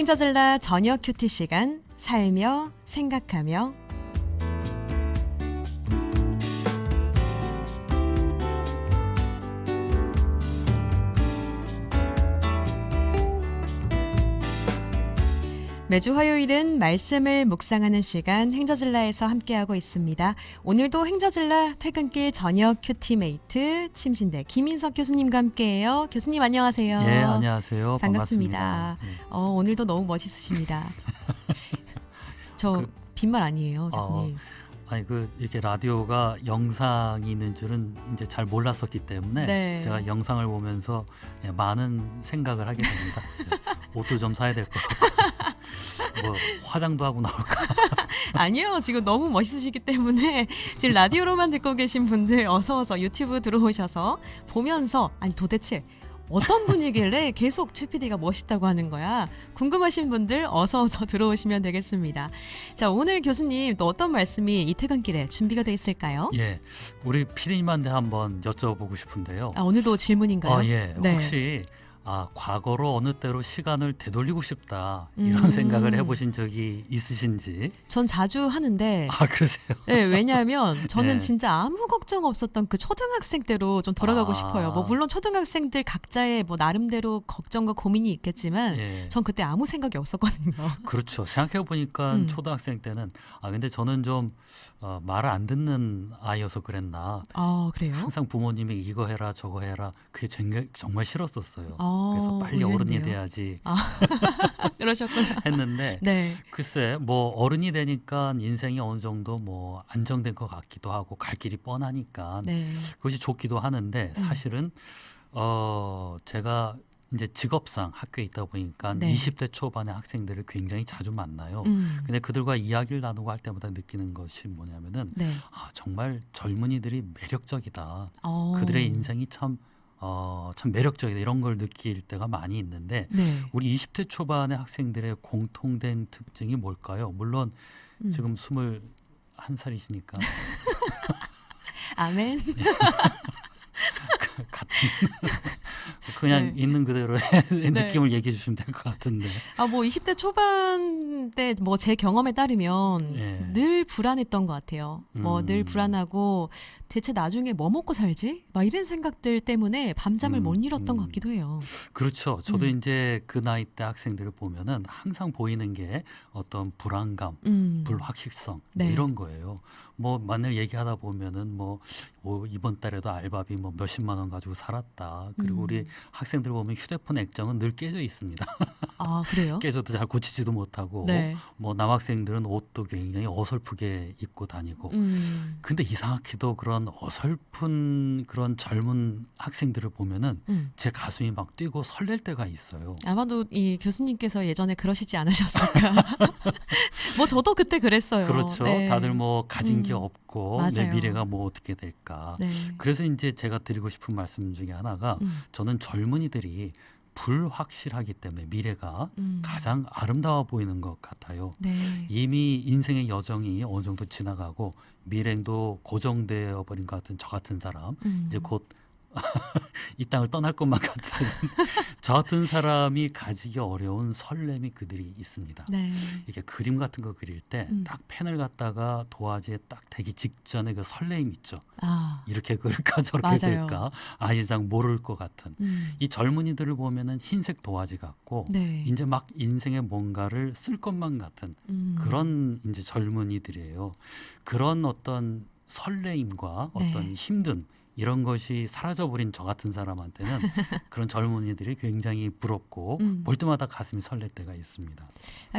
행저질라 저녁 큐티 시간, 살며 생각하며. 매주 화요일은 말씀을 묵상하는 시간 행저질라에서 함께하고 있습니다. 오늘도 행저질라 퇴근길 저녁 큐티메이트 침신대 김인석 교수님과 함께해요. 교수님 안녕하세요. 예, 안녕하세요. 반갑습니다. 오늘도 너무 멋있으십니다. 저 빈말 아니에요, 교수님. 아니 이렇게 라디오가 영상이 있는 줄은 이제 잘 몰랐었기 때문에 네. 제가 영상을 보면서 많은 생각을 하게 됩니다. 옷도 좀 사야 될 것 같고 뭐 화장도 하고 나올까. 아니요, 지금 너무 멋있으시기 때문에 지금 라디오로만 듣고 계신 분들 어서 유튜브 들어오셔서 보면서 아니 도대체 어떤 분이길래 계속 최 PD가 멋있다고 하는 거야? 궁금하신 분들 어서 들어오시면 되겠습니다. 자, 오늘 교수님 또 어떤 말씀이 이 퇴근길에 준비가 돼 있을까요? 예, 우리 PD님한테 한번 여쭤보고 싶은데요. 오늘도 질문인가요? 예, 네. 혹시 과거로 어느 때로 시간을 되돌리고 싶다 이런 생각을 해보신 적이 있으신지? 전 자주 하는데. 그러세요? 네, 왜냐하면 저는 네. 진짜 아무 걱정 없었던 그 초등학생 때로 좀 돌아가고 싶어요. 뭐 물론 초등학생들 각자의 뭐 나름대로 걱정과 고민이 있겠지만 예. 전 그때 아무 생각이 없었거든요. 그렇죠. 생각해 보니까 초등학생 때는 근데 저는 좀 말을 안 듣는 아이여서 그랬나. 그래요? 항상 부모님이 이거 해라 저거 해라 그게 정말 싫었었어요. 그래서 빨리 의외인데요. 어른이 돼야지 그러셨구나. 했는데 네. 글쎄 뭐 어른이 되니까 인생이 어느 정도 뭐 안정된 것 같기도 하고 갈 길이 뻔하니까 네. 그것이 좋기도 하는데 사실은 제가 이제 직업상 학교에 있다 보니까 네. 20대 초반의 학생들을 굉장히 자주 만나요. 근데 그들과 이야기를 나누고 할 때마다 느끼는 것이 뭐냐면은 네. 정말 젊은이들이 매력적이다. 어. 그들의 인생이 참 매력적이다. 이런 걸 느낄 때가 많이 있는데 네. 우리 20대 초반의 학생들의 공통된 특징이 뭘까요? 물론 지금 21살이시니까 아멘. 같은 그냥 네. 있는 그대로의 느낌을 얘기해 주시면 될 것 같은데. 뭐 20대 초반 때 뭐 제 경험에 따르면 예. 늘 불안했던 것 같아요. 뭐 늘 불안하고 대체 나중에 뭐 먹고 살지? 막 이런 생각들 때문에 밤잠을 못 이뤘던 것 같기도 해요. 그렇죠. 저도 이제 그 나이 때 학생들을 보면은 항상 보이는 게 어떤 불안감, 불확실성 네. 뭐 이런 거예요. 뭐 만날 얘기하다 보면은 뭐 이번 달에도 알바비 뭐 몇십만 원 가지고 살았다. 그리고 우리 학생들 보면 휴대폰 액정은 늘 깨져 있습니다. 그래요? 깨져도 잘 고치지도 못하고 네. 뭐 남학생들은 옷도 굉장히 어설프게 입고 다니고 근데 이상하게도 그런 어설픈 그런 젊은 학생들을 보면은 제 가슴이 막 뛰고 설렐 때가 있어요. 아마도 이 교수님께서 예전에 그러시지 않으셨을까. 뭐 저도 그때 그랬어요. 그렇죠. 네. 다들 뭐 가진 게 없고 내 맞아요. 미래가 뭐 어떻게 될까. 네. 그래서 이제 제가 드리고 싶은 말씀 중에 하나가 저는 젊은이들이 불확실하기 때문에 미래가 가장 아름다워 보이는 것 같아요. 네. 이미 인생의 여정이 어느 정도 지나가고 미래도 고정되어 버린 것 같은 저 같은 사람 이제 곧 이 땅을 떠날 것만 같은 저 같은 사람이 가지기 어려운 설렘이 그들이 있습니다. 네. 이렇게 그림 같은 거 그릴 때 딱 펜을 갖다가 도화지에 딱 대기 직전에 그 설렘 있죠. 이렇게 그릴까 저렇게 맞아요. 그릴까 아이장 모를 것 같은 이 젊은이들을 보면은 흰색 도화지 같고 네. 이제 막 인생의 뭔가를 쓸 것만 같은 그런 이제 젊은이들이에요. 그런 어떤 설레임과 네. 어떤 힘듦 이런 것이 사라져버린 저 같은 사람한테는 그런 젊은이들이 굉장히 부럽고 볼 때마다 가슴이 설렐 때가 있습니다.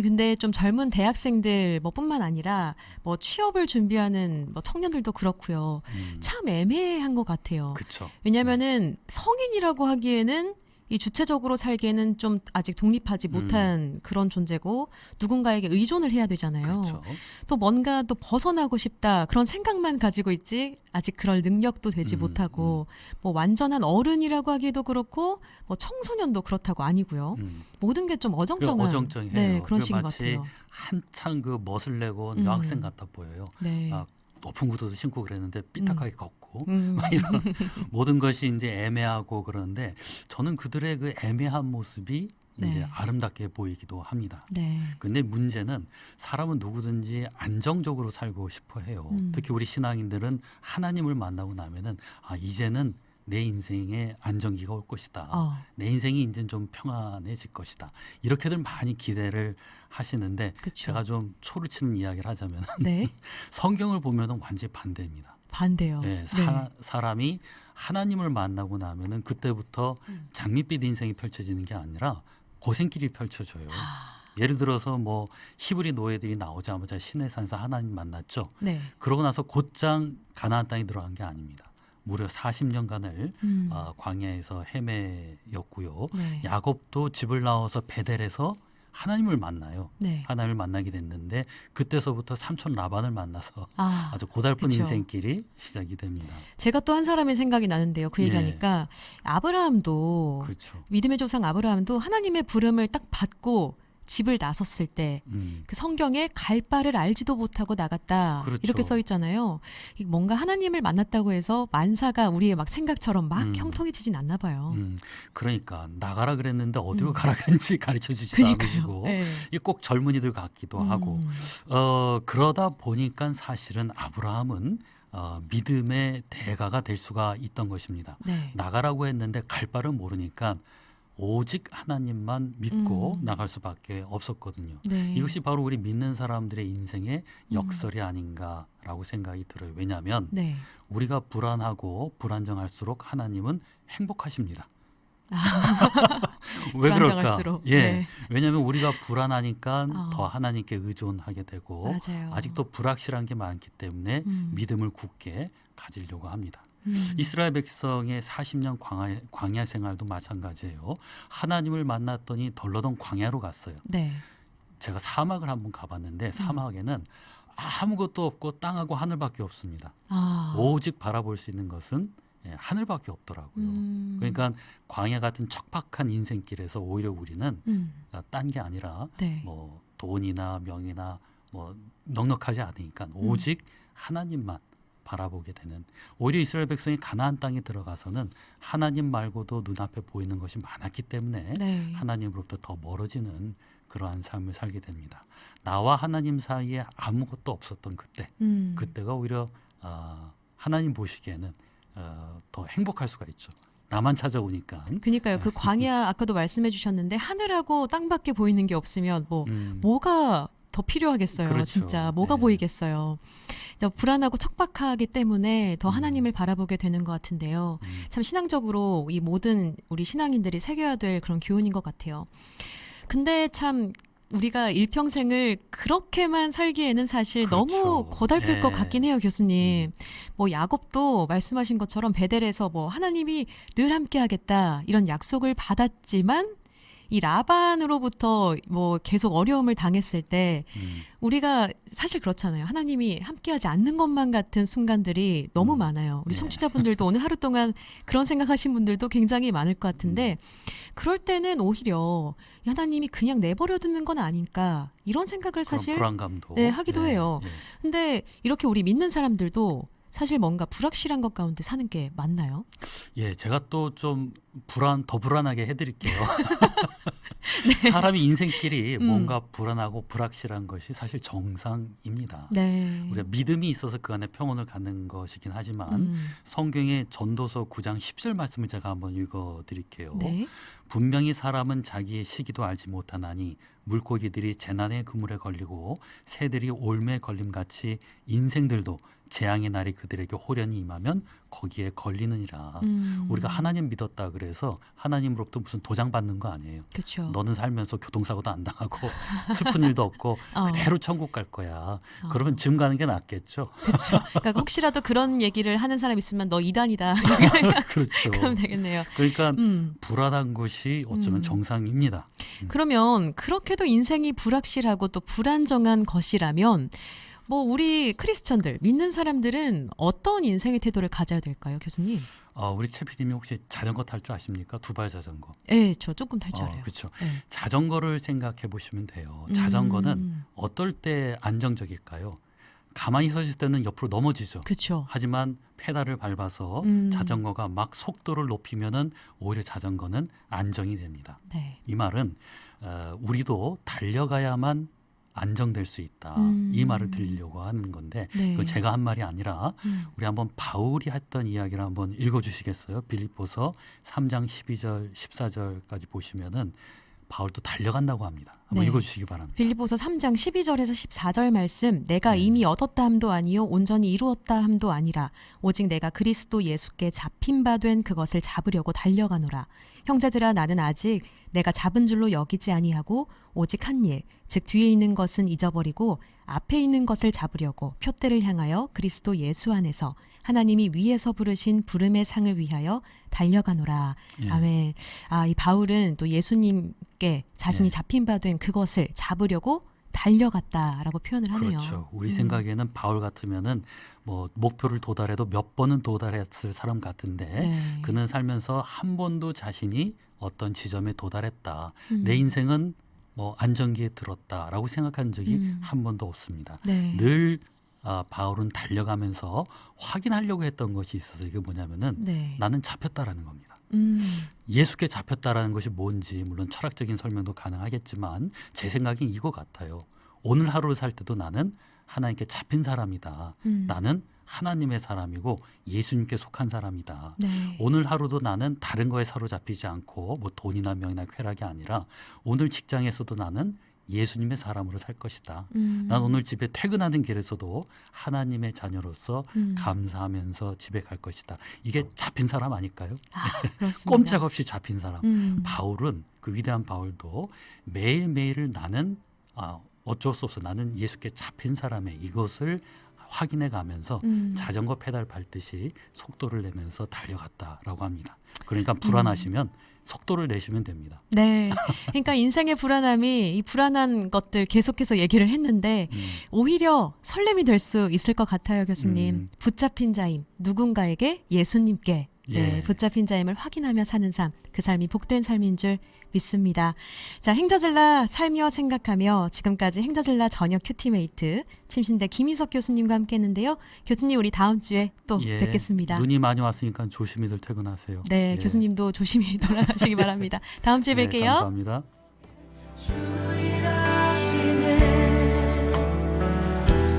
근데 좀 젊은 대학생들 뿐만 아니라 뭐 취업을 준비하는 뭐 청년들도 그렇고요. 참 애매한 것 같아요. 그렇죠. 왜냐면은 성인이라고 하기에는 이 주체적으로 살기에는 좀 아직 독립하지 못한 그런 존재고 누군가에게 의존을 해야 되잖아요. 그렇죠. 또 뭔가 또 벗어나고 싶다 그런 생각만 가지고 있지 아직 그럴 능력도 되지 못하고 뭐 완전한 어른이라고 하기도 그렇고 뭐 청소년도 그렇다고 아니고요. 모든 게 좀 어정쩡한 어정쩡해요. 네, 그런 시기 마치 같아요. 한창 그 멋을 내고 온 여학생 같아 보여요. 네. 높은 구두도 신고 그랬는데 삐딱하게 걷고 음. 막 이런 모든 것이 이제 애매하고 그러는데 저는 그들의 그 애매한 모습이 이제 네. 아름답게 보이기도 합니다. 네. 근데 문제는 사람은 누구든지 안정적으로 살고 싶어 해요. 특히 우리 신앙인들은 하나님을 만나고 나면은 이제는 내 인생에 안정기가 올 것이다. 내 인생이 이제 좀 평안해질 것이다. 이렇게들 많이 기대를 하시는데 그쵸. 제가 좀 초를 치는 이야기를 하자면 네. 성경을 보면은 완전히 반대입니다. 반대요. 예, 네. 사람이 하나님을 만나고 나면은 그때부터 장밋빛 인생이 펼쳐지는 게 아니라 고생길이 펼쳐져요. 예를 들어서 뭐 히브리 노예들이 나오자마자 시내산에서 하나님 만났죠. 네. 그러고 나서 곧장 가나안 땅에 들어간 게 아닙니다. 무려 40년간을 광야에서 헤매였고요. 네. 야곱도 집을 나와서 베델에서 하나님을 만나요. 네. 하나님을 만나게 됐는데 그때서부터 삼촌 라반을 만나서 아, 아주 고달픈 그쵸. 인생길이 시작이 됩니다. 제가 또 한 사람의 생각이 나는데요. 그 예. 얘기하니까 아브라함도 그렇죠. 믿음의 조상 아브라함도 하나님의 부름을 딱 받고 집을 나섰을 때 그 성경에 갈 바를 알지도 못하고 나갔다. 그렇죠. 이렇게 써 있잖아요. 뭔가 하나님을 만났다고 해서 만사가 우리의 막 생각처럼 막 음. 형통해지진 않나 봐요. 그러니까 나가라 그랬는데 어디로 가라 그랬는지 가르쳐 주지도 그러니까요. 않으시고 네. 이게 꼭 젊은이들 같기도 하고 그러다 보니까 사실은 아브라함은 믿음의 대가가 될 수가 있던 것입니다. 네. 나가라고 했는데 갈 바를 모르니까 오직 하나님만 믿고 음. 나갈 수밖에 없었거든요. 네. 이것이 바로 우리 믿는 사람들의 인생의 역설이 아닌가라고 생각이 들어요. 왜냐하면 네. 우리가 불안하고 불안정할수록 하나님은 행복하십니다. 왜 그럴까? 불안정할수록. 예, 네. 왜냐하면 우리가 불안하니까 어. 더 하나님께 의존하게 되고 맞아요. 아직도 불확실한 게 많기 때문에 음. 믿음을 굳게 가지려고 합니다. 음. 이스라엘 백성의 40년 광야 생활도 마찬가지예요. 하나님을 만났더니 덜러던 광야로 갔어요. 네. 제가 사막을 한번 가봤는데 사막에는 아무것도 없고 땅하고 하늘밖에 없습니다. 오직 바라볼 수 있는 것은 하늘밖에 없더라고요. 그러니까 광야 같은 척박한 인생길에서 오히려 우리는 딴 게 아니라 네. 뭐 돈이나 명이나 뭐 넉넉하지 않으니까 오직 하나님만 바라보게 되는, 오히려 이스라엘 백성이 가나안 땅에 들어가서는 하나님 말고도 눈앞에 보이는 것이 많았기 때문에 네. 하나님으로부터 더 멀어지는 그러한 삶을 살게 됩니다. 나와 하나님 사이에 아무것도 없었던 그때, 그때가 오히려 하나님 보시기에는 더 행복할 수가 있죠. 나만 찾아오니까. 그러니까요. 그 광야 아까도 말씀해 주셨는데 하늘하고 땅밖에 보이는 게 없으면 뭐가 더 필요하겠어요. 그렇죠. 진짜 뭐가 네. 보이겠어요. 불안하고 척박하기 때문에 더 하나님을 바라보게 되는 것 같은데요. 참 신앙적으로 이 모든 우리 신앙인들이 새겨야 될 그런 교훈인 것 같아요. 근데 참 우리가 일평생을 그렇게만 살기에는 사실 그렇죠. 너무 고달플 네. 것 같긴 해요, 교수님. 뭐 야곱도 말씀하신 것처럼 베델에서 뭐 하나님이 늘 함께하겠다 이런 약속을 받았지만 이 라반으로부터 뭐 계속 어려움을 당했을 때 우리가 사실 그렇잖아요. 하나님이 함께하지 않는 것만 같은 순간들이 너무 많아요. 우리 네. 청취자분들도 오늘 하루 동안 그런 생각하신 분들도 굉장히 많을 것 같은데 그럴 때는 오히려 하나님이 그냥 내버려 두는 건 아닐까 이런 생각을 사실 그런 불안감도 네, 하기도 해요. 예. 근데 이렇게 우리 믿는 사람들도 사실 뭔가 불확실한 것 가운데 사는 게 맞나요? 예, 제가 또 좀 더 불안하게 해드릴게요. 사람이 인생길이 뭔가 불안하고 불확실한 것이 사실 정상입니다. 네. 우리가 믿음이 있어서 그 안에 평온을 갖는 것이긴 하지만 성경의 전도서 9장 10절 말씀을 제가 한번 읽어드릴게요. 네. 분명히 사람은 자기의 시기도 알지 못하나니 물고기들이 재난의 그물에 걸리고 새들이 올매에 걸림같이 인생들도 재앙의 날이 그들에게 호련히 임하면 거기에 걸리느니라. 우리가 하나님 믿었다 그래서 하나님으로부터 무슨 도장 받는 거 아니에요. 그렇죠. 너는 살면서 교통사고도 안 당하고 슬픈 일도 없고 그대로 천국 갈 거야. 그러면 지금 가는 게 낫겠죠. 그렇죠. 그러니까 혹시라도 그런 얘기를 하는 사람 있으면 너 이단이다. 그렇죠. 그럼 되겠네요. 그러니까 불안한 것이 어쩌면 정상입니다. 그러면 그렇게도 인생이 불확실하고 또 불안정한 것이라면 뭐 우리 크리스천들 믿는 사람들은 어떤 인생의 태도를 가져야 될까요, 교수님? 우리 최 PD님이 혹시 자전거 탈 줄 아십니까? 두발 자전거. 네, 저 조금 탈 줄 알아요. 그렇죠. 네. 자전거를 생각해 보시면 돼요. 자전거는 어떨 때 안정적일까요? 가만히 서 있을 때는 옆으로 넘어지죠. 그렇죠. 하지만 페달을 밟아서 자전거가 막 속도를 높이면은 오히려 자전거는 안정이 됩니다. 네. 이 말은 우리도 달려가야만 안정될 수 있다. 이 말을 드리려고 하는 건데 네. 그건 제가 한 말이 아니라 우리 한번 바울이 했던 이야기를 한번 읽어주시겠어요? 빌립보서 3장 12절 14절까지 보시면은 바울도 달려간다고 합니다. 한번 네. 읽어주시기 바랍니다. 빌립보서 3장 12절에서 14절 말씀 내가 이미 얻었다 함도 아니요 온전히 이루었다 함도 아니라 오직 내가 그리스도 예수께 잡힌 바 된 그것을 잡으려고 달려가노라. 형제들아 나는 아직 내가 잡은 줄로 여기지 아니하고 오직 한 일, 즉 뒤에 있는 것은 잊어버리고 앞에 있는 것을 잡으려고 표대를 향하여 그리스도 예수 안에서 하나님이 위에서 부르신 부름의 상을 위하여 달려가노라. 예. 아멘. 이 바울은 또 예수님께 자신이 예. 잡힌 바 된 그것을 잡으려고 달려갔다라고 표현을 하네요. 그렇죠. 우리 생각에는 바울 같으면은 뭐 목표를 도달해도 몇 번은 도달했을 사람 같은데 네. 그는 살면서 한 번도 자신이 어떤 지점에 도달했다. 음. 내 인생은 뭐 안정기에 들었다라고 생각한 적이 한 번도 없습니다. 네. 늘 바울은 달려가면서 확인하려고 했던 것이 있어서 이게 뭐냐면은 네. 나는 잡혔다라는 겁니다. 예수께 잡혔다라는 것이 뭔지 물론 철학적인 설명도 가능하겠지만 제 생각엔 이거 같아요. 오늘 하루를 살 때도 나는 하나님께 잡힌 사람이다. 나는 하나님의 사람이고 예수님께 속한 사람이다. 네. 오늘 하루도 나는 다른 거에 사로잡히지 않고 뭐 돈이나 명이나 쾌락이 아니라 오늘 직장에서도 나는 예수님의 사람으로 살 것이다. 난 오늘 집에 퇴근하는 길에서도 하나님의 자녀로서 감사하면서 집에 갈 것이다. 이게 잡힌 사람 아닐까요? 그렇습니다. 꼼짝없이 잡힌 사람. 음. 바울은 그 위대한 바울도 매일매일을 나는 어쩔 수 없어. 나는 예수께 잡힌 사람의 이것을 확인해 가면서 자전거 페달 밟듯이 속도를 내면서 달려갔다라고 합니다. 그러니까 불안하시면 속도를 내시면 됩니다. 네. 그러니까 인생의 불안함이 이 불안한 것들 계속해서 얘기를 했는데 오히려 설렘이 될 수 있을 것 같아요, 교수님. 붙잡힌 자임, 누군가에게 예수님께 네, 예. 붙잡힌 자임을 확인하며 사는 삶, 그 삶이 복된 삶인 줄 믿습니다. 자, 행저질라 살며 생각하며 지금까지 행저질라 저녁 큐티메이트 침신대 김희석 교수님과 함께했는데요. 교수님 우리 다음 주에 또 예. 뵙겠습니다. 눈이 많이 왔으니까 조심히들 퇴근하세요. 네, 예. 교수님도 조심히 돌아가시기 바랍니다. 다음 주에 네, 뵐게요. 감사합니다. 주이라